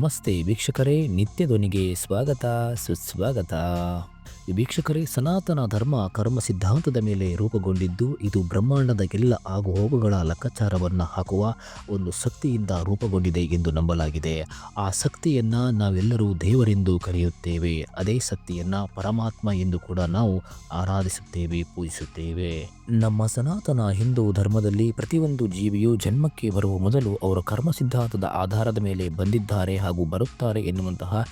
ನಮಸ್ತೆ ವೀಕ್ಷಕರೇ, ನಿತ್ಯ ಧ್ವನಿಗೆ ಸ್ವಾಗತ ಸುಸ್ವಾಗತ. ವೀಕ್ಷಕರೇ, ಸನಾತನ ಧರ್ಮ ಕರ್ಮ ಸಿದ್ಧಾಂತದ ಮೇಲೆ ರೂಪುಗೊಂಡಿದ್ದು, ಇದು ಬ್ರಹ್ಮಾಂಡದ ಎಲ್ಲ ಆಗುಹೋಗುಗಳ ಲೆಕ್ಕಾಚಾರವನ್ನು ಹಾಕುವ ಒಂದು ಶಕ್ತಿಯಿಂದ ರೂಪುಗೊಂಡಿದೆ ಎಂದು ನಂಬಲಾಗಿದೆ. ಆ ಶಕ್ತಿಯನ್ನು ನಾವೆಲ್ಲರೂ ದೇವರೆಂದು ಕರೆಯುತ್ತೇವೆ. ಅದೇ ಶಕ್ತಿಯನ್ನು ಪರಮಾತ್ಮ ಎಂದು ಕೂಡ ನಾವು ಆರಾಧಿಸುತ್ತೇವೆ, ಪೂಜಿಸುತ್ತೇವೆ. ನಮ್ಮ ಸನಾತನ ಹಿಂದೂ ಧರ್ಮದಲ್ಲಿ ಪ್ರತಿಯೊಂದು ಜೀವಿಯು ಜನ್ಮಕ್ಕೆ ಬರುವ ಮೊದಲು ಅವರ ಕರ್ಮ ಸಿದ್ಧಾಂತದ ಆಧಾರದ ಮೇಲೆ ಬಂದಿದ್ದಾರೆ ಹಾಗೂ ಬರುತ್ತಾರೆ ಎನ್ನುವಂತಹ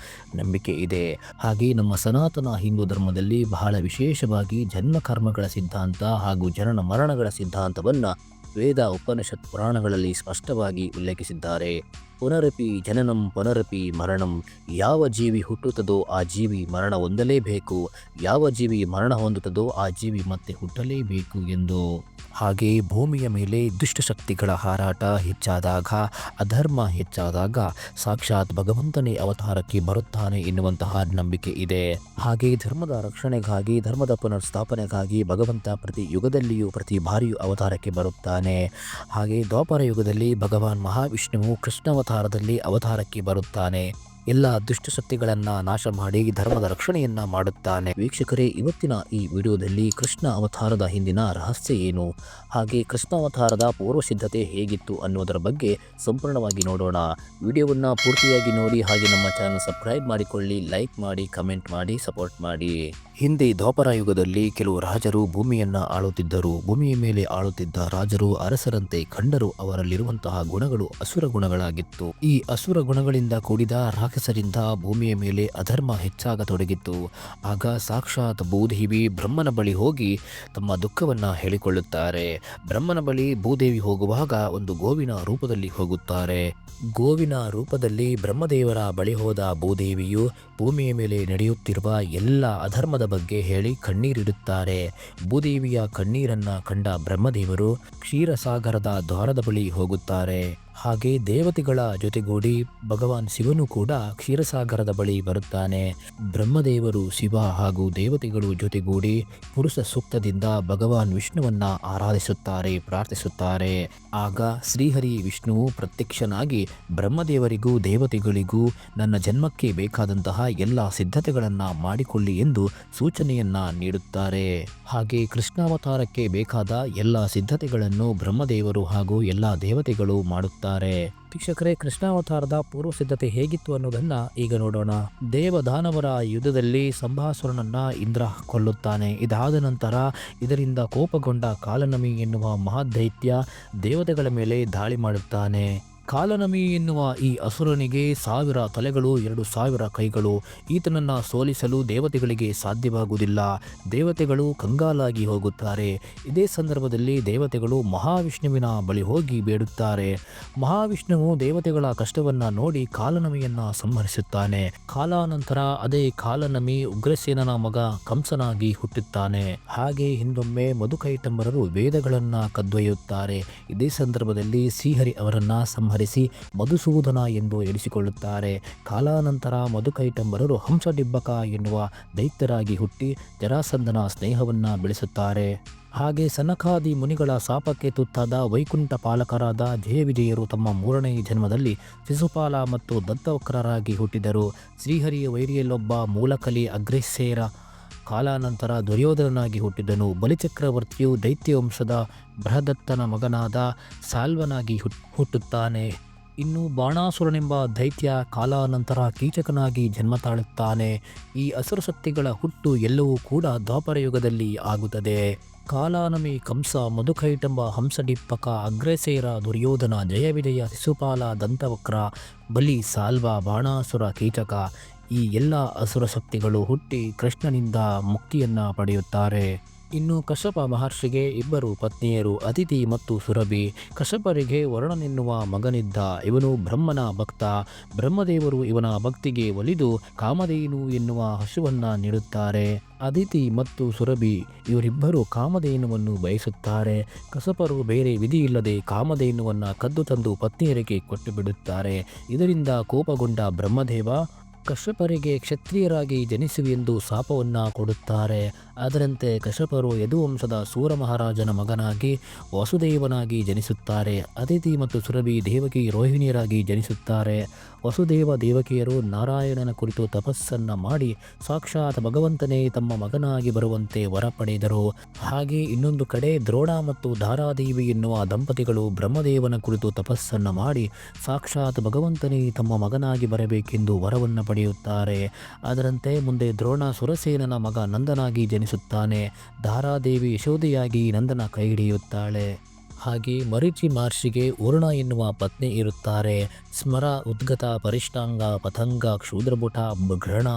ನಂಬಿಕೆ ಇದೆ. ಹಾಗೆ ನಮ್ಮ ಸನಾತನ ಹಿಂದೂ ಧರ್ಮದಲ್ಲಿ ಬಹಳ ವಿಶೇಷವಾಗಿ ಜನ್ಮ ಕರ್ಮಗಳ ಸಿದ್ಧಾಂತ ಹಾಗೂ ಜನನ ಮರಣಗಳ ಸಿದ್ಧಾಂತವನ್ನು ವೇದ ಉಪನಿಷತ್ ಪುರಾಣಗಳಲ್ಲಿ ಸ್ಪಷ್ಟವಾಗಿ ಉಲ್ಲೇಖಿಸಿದ್ದಾರೆ. ಪುನರಪಿ ಜನನಂ ಪುನರಪಿ ಮರಣಂ. ಯಾವ ಜೀವಿ ಹುಟ್ಟುತ್ತದೋ ಆ ಜೀವಿ ಮರಣ ಹೊಂದಲೇಬೇಕು, ಯಾವ ಜೀವಿ ಮರಣ ಹೊಂದುತ್ತದೋ ಆ ಜೀವಿ ಮತ್ತೆ ಹುಟ್ಟಲೇಬೇಕು ಎಂದು. ಹಾಗೆ ಭೂಮಿಯ ಮೇಲೆ ದುಷ್ಟಶಕ್ತಿಗಳ ಹಾರಾಟ ಹೆಚ್ಚಾದಾಗ, ಅಧರ್ಮ ಹೆಚ್ಚಾದಾಗ ಸಾಕ್ಷಾತ್ ಭಗವಂತನೇ ಅವತಾರಕ್ಕೆ ಬರುತ್ತಾನೆ ಎನ್ನುವಂತಹ ನಂಬಿಕೆ ಇದೆ. ಹಾಗೆ ಧರ್ಮದ ರಕ್ಷಣೆಗಾಗಿ, ಧರ್ಮದ ಪುನರ್ಸ್ಥಾಪನೆಗಾಗಿ ಭಗವಂತ ಪ್ರತಿ ಯುಗದಲ್ಲಿಯೂ ಪ್ರತಿ ಬಾರಿಯೂ ಅವತಾರಕ್ಕೆ ಬರುತ್ತಾನೆ. ಹಾಗೆ ದ್ವಾಪರ ಯುಗದಲ್ಲಿ ಭಗವಾನ್ ಮಹಾವಿಷ್ಣುವು ಕೃಷ್ಣಾವತಾರದಲ್ಲಿ ಅವತಾರಕ್ಕೆ ಬರುತ್ತಾನೆ. ಎಲ್ಲ ದುಷ್ಟಶಕ್ತಿಗಳನ್ನು ನಾಶ ಮಾಡಿ ಧರ್ಮದ ರಕ್ಷಣೆಯನ್ನು ಮಾಡುತ್ತಾನೆ. ವೀಕ್ಷಕರೇ, ಇವತ್ತಿನ ಈ ವಿಡಿಯೋದಲ್ಲಿ ಕೃಷ್ಣ ಅವತಾರದ ಹಿಂದಿನ ರಹಸ್ಯ ಏನು, ಹಾಗೆ ಕೃಷ್ಣಾವತಾರದ ಪೂರ್ವ ಸಿದ್ಧತೆ ಹೇಗಿತ್ತು ಅನ್ನೋದರ ಬಗ್ಗೆ ಸಂಪೂರ್ಣವಾಗಿ ನೋಡೋಣ. ವಿಡಿಯೋವನ್ನು ಪೂರ್ತಿಯಾಗಿ ನೋಡಿ, ಹಾಗೆ ನಮ್ಮ ಚಾನಲ್ ಸಬ್ಸ್ಕ್ರೈಬ್ ಮಾಡಿಕೊಳ್ಳಿ, ಲೈಕ್ ಮಾಡಿ, ಕಮೆಂಟ್ ಮಾಡಿ, ಸಪೋರ್ಟ್ ಮಾಡಿ. ಹಿಂದೆ ದ್ವಾಪರ ಯುಗದಲ್ಲಿ ಕೆಲವು ರಾಜರು ಭೂಮಿಯನ್ನು ಆಳುತ್ತಿದ್ದರು. ಭೂಮಿಯ ಮೇಲೆ ಆಳುತ್ತಿದ್ದ ರಾಜರು ಅರಸರಂತೆ ಕಂಡರು. ಅವರಲ್ಲಿರುವಂತಹ ಗುಣಗಳು ಅಸುರ ಗುಣಗಳಾಗಿತ್ತು. ಈ ಅಸುರ ಗುಣಗಳಿಂದ ಕೂಡಿದ ರಾಕ್ಷಸರಿಂದ ಭೂಮಿಯ ಮೇಲೆ ಅಧರ್ಮ ಹೆಚ್ಚಾಗತೊಡಗಿತ್ತು. ಆಗ ಸಾಕ್ಷಾತ್ ಭೂದೇವಿ ಬ್ರಹ್ಮನ ಬಳಿ ಹೋಗಿ ತಮ್ಮ ದುಃಖವನ್ನು ಹೇಳಿಕೊಳ್ಳುತ್ತಾರೆ. ಬ್ರಹ್ಮನ ಬಳಿ ಭೂದೇವಿ ಹೋಗುವಾಗ ಒಂದು ಗೋವಿನ ರೂಪದಲ್ಲಿ ಹೋಗುತ್ತಾರೆ. ಗೋವಿನ ರೂಪದಲ್ಲಿ ಬ್ರಹ್ಮದೇವರ ಬಳಿ ಹೋದ ಭೂದೇವಿಯು ಭೂಮಿಯ ಮೇಲೆ ನಡೆಯುತ್ತಿರುವ ಎಲ್ಲ ಅಧರ್ಮದ ಬಗ್ಗೆ ಹೇಳಿ ಕಣ್ಣೀರಿಡುತ್ತಾರೆ. ಭೂದೇವಿಯ ಕಣ್ಣೀರನ್ನು ಕಂಡ ಬ್ರಹ್ಮದೇವರು ಕ್ಷೀರಸಾಗರದ ದ್ವಾರದ ಬಳಿ ಹೋಗುತ್ತಾರೆ. ಹಾಗೆ ದೇವತೆಗಳ ಜೊತೆಗೂಡಿ ಭಗವಾನ್ ಶಿವನು ಕೂಡ ಕ್ಷೀರಸಾಗರದ ಬಳಿ ಬರುತ್ತಾನೆ. ಬ್ರಹ್ಮದೇವರು, ಶಿವ ಹಾಗೂ ದೇವತೆಗಳು ಜೊತೆಗೂಡಿ ಪುರುಷ ಸೂಕ್ತದಿಂದ ಭಗವಾನ್ ವಿಷ್ಣುವನ್ನ ಆರಾಧಿಸುತ್ತಾರೆ, ಪ್ರಾರ್ಥಿಸುತ್ತಾರೆ. ಆಗ ಶ್ರೀಹರಿ ವಿಷ್ಣುವು ಪ್ರತ್ಯಕ್ಷನಾಗಿ ಬ್ರಹ್ಮದೇವರಿಗೂ ದೇವತೆಗಳಿಗೂ ನನ್ನ ಜನ್ಮಕ್ಕೆ ಬೇಕಾದಂತಹ ಎಲ್ಲ ಸಿದ್ಧತೆಗಳನ್ನು ಮಾಡಿಕೊಳ್ಳಿ ಎಂದು ಸೂಚನೆಯನ್ನ ನೀಡುತ್ತಾರೆ. ಹಾಗೆ ಕೃಷ್ಣಾವತಾರಕ್ಕೆ ಬೇಕಾದ ಎಲ್ಲ ಸಿದ್ಧತೆಗಳನ್ನು ಬ್ರಹ್ಮದೇವರು ಹಾಗೂ ಎಲ್ಲ ದೇವತೆಗಳು ಮಾಡುತ್ತಾರೆ. ವೀಕ್ಷಕರೇ, ಕೃಷ್ಣಾವತಾರದ ಪೂರ್ವ ಸಿದ್ಧತೆ ಹೇಗಿತ್ತು ಅನ್ನೋದನ್ನ ಈಗ ನೋಡೋಣ. ದೇವದಾನವರ ಯುದ್ಧದಲ್ಲಿ ಸಂಭಾಸುರನನ್ನ ಇಂದ್ರ ಕೊಲ್ಲುತ್ತಾನೆ. ಇದಾದ ನಂತರ ಇದರಿಂದ ಕೋಪಗೊಂಡ ಕಾಲನಮಿ ಎನ್ನುವ ಮಹಾದೈತ್ಯ ದೇವತೆಗಳ ಮೇಲೆ ದಾಳಿ ಮಾಡುತ್ತಾನೆ. ಕಾಲನಮಿ ಎನ್ನುವ ಈ ಅಸುರನಿಗೆ 1000 ತಲೆಗಳು, 2,000 ಕೈಗಳು. ಈತನನ್ನು ಸೋಲಿಸಲು ದೇವತೆಗಳಿಗೆ ಸಾಧ್ಯವಾಗುವುದಿಲ್ಲ. ದೇವತೆಗಳು ಕಂಗಾಲಾಗಿ ಹೋಗುತ್ತಾರೆ. ಇದೇ ಸಂದರ್ಭದಲ್ಲಿ ದೇವತೆಗಳು ಮಹಾವಿಷ್ಣುವಿನ ಬಳಿ ಹೋಗಿ ಬೇಡುತ್ತಾರೆ. ಮಹಾವಿಷ್ಣುವು ದೇವತೆಗಳ ಕಷ್ಟವನ್ನು ನೋಡಿ ಕಾಲನಮಿಯನ್ನು ಸಂಹರಿಸುತ್ತಾನೆ. ಕಾಲಾನಂತರ ಅದೇ ಕಾಲನಮಿ ಉಗ್ರಸೇನನ ಮಗ ಕಂಸನಾಗಿ ಹುಟ್ಟುತ್ತಾನೆ. ಹಾಗೆ ಹಿಂದೊಮ್ಮೆ ಮಧುಕೈಟಂಬರರು ವೇದಗಳನ್ನು ಕದ್ದೊಯ್ಯುತ್ತಾರೆ. ಇದೇ ಸಂದರ್ಭದಲ್ಲಿ ಶ್ರೀಹರಿ ಅವರನ್ನು ಸಂಹರಿಸಿ ಮಧುಸೂದನ ಎಂದು ಎನಿಸಿಕೊಳ್ಳುತ್ತಾರೆ. ಕಾಲಾನಂತರ ಮಧುಕೈಟಂಬರರು ಹಂಸಡಿಬ್ಬಕ ಎನ್ನುವ ದೈತ್ಯರಾಗಿ ಹುಟ್ಟಿ ಜರಾಸಂಧನ ಸ್ನೇಹವನ್ನ ಬೆಳೆಸುತ್ತಾರೆ. ಹಾಗೆ ಸನಕಾದಿ ಮುನಿಗಳ ಶಾಪಕ್ಕೆ ತುತ್ತಾದ ವೈಕುಂಠ ಪಾಲಕರಾದ ಜಯವಿಜಯರು ತಮ್ಮ 3ನೇ ಜನ್ಮದಲ್ಲಿ ಶಿಶುಪಾಲ ಮತ್ತು ದತ್ತವಕ್ರರಾಗಿ ಹುಟ್ಟಿದರು. ಶ್ರೀಹರಿಯ ವೈರಿಯಲ್ಲೊಬ್ಬ ಮೂಲಕಲಿ ಅಗ್ರಸೇನ ಕಾಲಾನಂತರ ದುರ್ಯೋಧನನಾಗಿ ಹುಟ್ಟಿದನು. ಬಲಿಚಕ್ರವರ್ತಿಯು ದೈತ್ಯ ವಂಶದ ಬೃಹದತ್ತನ ಮಗನಾದ ಸಾಲ್ವನಾಗಿ ಹುಟ್ಟುತ್ತಾನೆ. ಇನ್ನು ಬಾಣಾಸುರನೆಂಬ ದೈತ್ಯ ಕಾಲಾನಂತರ ಕೀಚಕನಾಗಿ ಜನ್ಮ ತಾಳುತ್ತಾನೆ. ಈ ಅಸುರಶಕ್ತಿಗಳ ಹುಟ್ಟು ಎಲ್ಲವೂ ಕೂಡ ದ್ವಾಪರ ಯುಗದಲ್ಲಿ ಆಗುತ್ತದೆ. ಕಾಲಾನಮಿ, ಕಂಸ, ಮಧುಕೈಟಂಬ, ಹಂಸಡಿಪ್ಪಕ, ಅಗ್ರಸೇನ, ದುರ್ಯೋಧನ, ಜಯವಿಜಯ, ಶಿಶುಪಾಲ, ದಂತವಕ್ರ, ಬಲಿ, ಸಾಲ್ವ, ಬಾಣಾಸುರ, ಕೀಚಕ ಈ ಎಲ್ಲ ಅಸುರ ಶಕ್ತಿಗಳು ಹುಟ್ಟಿ ಕೃಷ್ಣನಿಂದ ಮುಕ್ತಿಯನ್ನ ಪಡೆಯುತ್ತಾರೆ. ಇನ್ನು ಕಶ್ಯಪ ಮಹರ್ಷಿಗೆ 2 ಪತ್ನಿಯರು, ಅದಿತಿ ಮತ್ತು ಸುರಭಿ. ಕಶ್ಯಪರಿಗೆ ವರುಣನೆನ್ನುವ ಮಗನಿದ್ದ. ಇವನು ಬ್ರಹ್ಮನ ಭಕ್ತ. ಬ್ರಹ್ಮದೇವರು ಇವನ ಭಕ್ತಿಗೆ ಒಲಿದು ಕಾಮಧೇನು ಎನ್ನುವ ಹಸುವನ್ನ ನೀಡುತ್ತಾರೆ. ಅದಿತಿ ಮತ್ತು ಸುರಭಿ ಇವರಿಬ್ಬರು ಕಾಮಧೇನುವನ್ನು ಬಯಸುತ್ತಾರೆ. ಕಶ್ಯಪರು ಬೇರೆ ವಿಧಿಯಿಲ್ಲದೆ ಕಾಮಧೇನುವನ್ನು ಕದ್ದು ತಂದು ಪತ್ನಿಯರಿಗೆ ಕೊಟ್ಟು ಬಿಡುತ್ತಾರೆ. ಇದರಿಂದ ಕೋಪಗೊಂಡ ಬ್ರಹ್ಮದೇವ ಕಶ್ಯಪರಿಗೆ ಕ್ಷತ್ರಿಯರಾಗಿ ಜನಿಸುವೆಂದು ಶಾಪವನ್ನು ಕೊಡುತ್ತಾರೆ. ಅದರಂತೆ ಕಶ್ಯಪರು ಯದುವಂಶದ ಸೂರ ಮಹಾರಾಜನ ಮಗನಾಗಿ ವಸುದೇವನಾಗಿ ಜನಿಸುತ್ತಾರೆ. ಅದಿತಿ ಮತ್ತು ಸುರಭಿ ದೇವಕಿ ರೋಹಿಣಿಯರಾಗಿ ಜನಿಸುತ್ತಾರೆ. ವಸುದೇವ ದೇವಕಿಯರು ನಾರಾಯಣನ ಕುರಿತು ತಪಸ್ಸನ್ನು ಮಾಡಿ ಸಾಕ್ಷಾತ್ ಭಗವಂತನೇ ತಮ್ಮ ಮಗನಾಗಿ ಬರುವಂತೆ ವರ ಪಡೆದರು. ಹಾಗೆ ಇನ್ನೊಂದು ಕಡೆ ದ್ರೋಣ ಮತ್ತು ಧಾರಾದೇವಿ ಎನ್ನುವ ದಂಪತಿಗಳು ಬ್ರಹ್ಮದೇವನ ಕುರಿತು ತಪಸ್ಸನ್ನು ಮಾಡಿ ಸಾಕ್ಷಾತ್ ಭಗವಂತನೇ ತಮ್ಮ ಮಗನಾಗಿ ಬರಬೇಕೆಂದು ವರವನ್ನು ಪಡೆಯುತ್ತಾರೆ. ಅದರಂತೆ ಮುಂದೆ ದ್ರೋಣ ಸುರಸೇನನ ಮಗ ನಂದನಾಗಿ ಜನಿಸುತ್ತಾನೆ. ಧಾರಾದೇವಿ ಯಶೋದೆಯಾಗಿ ನಂದನ ಕೈ ಹಿಡಿಯುತ್ತಾಳೆ. ಹಾಗೆ ಮರೀಚಿ ಮಹರ್ಷಿಗೆ ವರುಣ ಎನ್ನುವ ಪತ್ನಿ ಇರುತ್ತಾರೆ. ಸ್ಮರ, ಉದ್ಗತ, ಪರಿಷ್ಟಾಂಗ, ಪತಂಗ, ಕ್ಷೂದ್ರಭುಟ, ಗ್ರಹಣ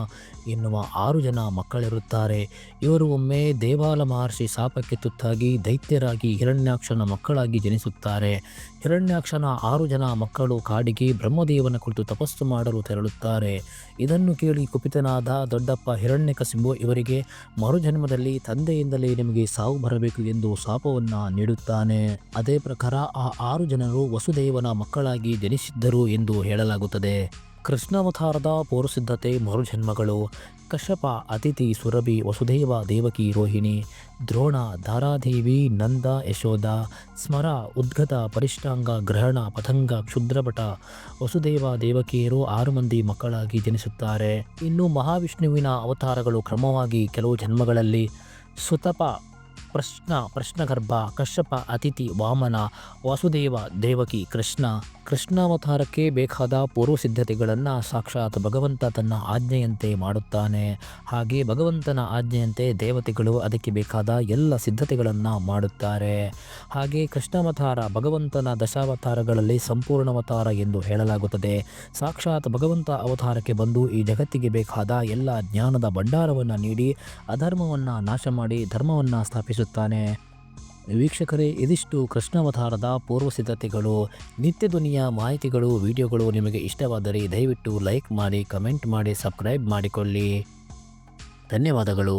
ಎನ್ನುವ 6 ಜನ ಮಕ್ಕಳಿರುತ್ತಾರೆ. ಇವರು ಒಮ್ಮೆ ದೇವಾಲ ಮಹರ್ಷಿ ಶಾಪಕ್ಕೆ ತುತ್ತಾಗಿ ದೈತ್ಯರಾಗಿ ಹಿರಣ್ಯಾಕ್ಷನ ಮಕ್ಕಳಾಗಿ ಜನಿಸುತ್ತಾರೆ. ಹಿರಣ್ಯಾಕ್ಷನ 6 ಜನ ಮಕ್ಕಳು ಕಾಡಿಗೆ ಬ್ರಹ್ಮದೇವನ ಕುರಿತು ತಪಸ್ಸು ಮಾಡಲು ತೆರಳುತ್ತಾರೆ. ಇದನ್ನು ಕೇಳಿ ಕುಪಿತನಾದ ದೊಡ್ಡಪ್ಪ ಹಿರಣ್ಯಕಶಿಪು ಇವರಿಗೆ ಮರುಜನ್ಮದಲ್ಲಿ ತಂದೆಯಿಂದಲೇ ನಿಮಗೆ ಸಾವು ಬರಬೇಕು ಎಂದು ಶಾಪವನ್ನು ನೀಡುತ್ತಾನೆ. ಅದೇ ಪ್ರಕಾರ ಆ 6 ಜನರು ವಸುದೇವನ ಮಕ್ಕಳಾಗಿ ಜನಿಸಿದ್ದರು ಎಂದು ಹೇಳಲಾಗುತ್ತದೆ. ಕೃಷ್ಣಾವತಾರದ ಪೂರ್ವಸಿದ್ಧತೆ ಮರುಜನ್ಮಗಳು. ಕಶ್ಯಪ, ಅತಿಥಿ, ಸುರಭಿ, ವಸುದೇವ ದೇವಕಿ ರೋಹಿಣಿ, ದ್ರೋಣ, ಧಾರಾದೇವಿ, ನಂದ, ಯಶೋಧ, ಸ್ಮರ, ಉದ್ಗತ, ಪರಿಷ್ಟಾಂಗ, ಗ್ರಹಣ, ಪತಂಗ, ಕ್ಷುದ್ರಭಟ, ವಸುದೇವ ದೇವಕಿಯರು 6 ಮಂದಿ ಮಕ್ಕಳಾಗಿ ಜನಿಸುತ್ತಾರೆ. ಇನ್ನು ಮಹಾವಿಷ್ಣುವಿನ ಅವತಾರಗಳು ಕ್ರಮವಾಗಿ ಕೆಲವು ಜನ್ಮಗಳಲ್ಲಿ ಸುತಪ, ಪ್ರಶ್ನಗರ್ಭ, ಕಶ್ಯಪ, ಅತಿಥಿ, ವಾಮನ, ವಾಸುದೇವ, ದೇವಕಿ, ಕೃಷ್ಣಾವತಾರಕ್ಕೆ ಬೇಕಾದ ಪೂರ್ವ ಸಿದ್ಧತೆಗಳನ್ನು ಸಾಕ್ಷಾತ್ ಭಗವಂತ ತನ್ನ ಆಜ್ಞೆಯಂತೆ ಮಾಡುತ್ತಾನೆ. ಹಾಗೆ ಭಗವಂತನ ಆಜ್ಞೆಯಂತೆ ದೇವತೆಗಳು ಅದಕ್ಕೆ ಬೇಕಾದ ಎಲ್ಲ ಸಿದ್ಧತೆಗಳನ್ನು ಮಾಡುತ್ತಾರೆ. ಹಾಗೆ ಕೃಷ್ಣಾವತಾರ ಭಗವಂತನ ದಶಾವತಾರಗಳಲ್ಲಿ ಸಂಪೂರ್ಣಾವತಾರ ಎಂದು ಹೇಳಲಾಗುತ್ತದೆ. ಸಾಕ್ಷಾತ್ ಭಗವಂತ ಅವತಾರಕ್ಕೆ ಬಂದು ಈ ಜಗತ್ತಿಗೆ ಬೇಕಾದ ಎಲ್ಲ ಜ್ಞಾನದ ಭಂಡಾರವನ್ನು ನೀಡಿ ಅಧರ್ಮವನ್ನು ನಾಶ ಮಾಡಿ ಧರ್ಮವನ್ನು ಸ್ಥಾಪಿಸುತ್ತಾನೆ. ವೀಕ್ಷಕರೇ, ಇದಿಷ್ಟು ಕೃಷ್ಣಾವತಾರದ ಪೂರ್ವ ಸಿದ್ಧತೆಗಳು. ನಿತ್ಯ ಧ್ವನಿಯ ಮಾಹಿತಿಗಳು, ವಿಡಿಯೋಗಳು ನಿಮಗೆ ಇಷ್ಟವಾದರೆ ದಯವಿಟ್ಟು ಲೈಕ್ ಮಾಡಿ, ಕಮೆಂಟ್ ಮಾಡಿ, ಸಬ್ಸ್ಕ್ರೈಬ್ ಮಾಡಿಕೊಳ್ಳಿ. ಧನ್ಯವಾದಗಳು.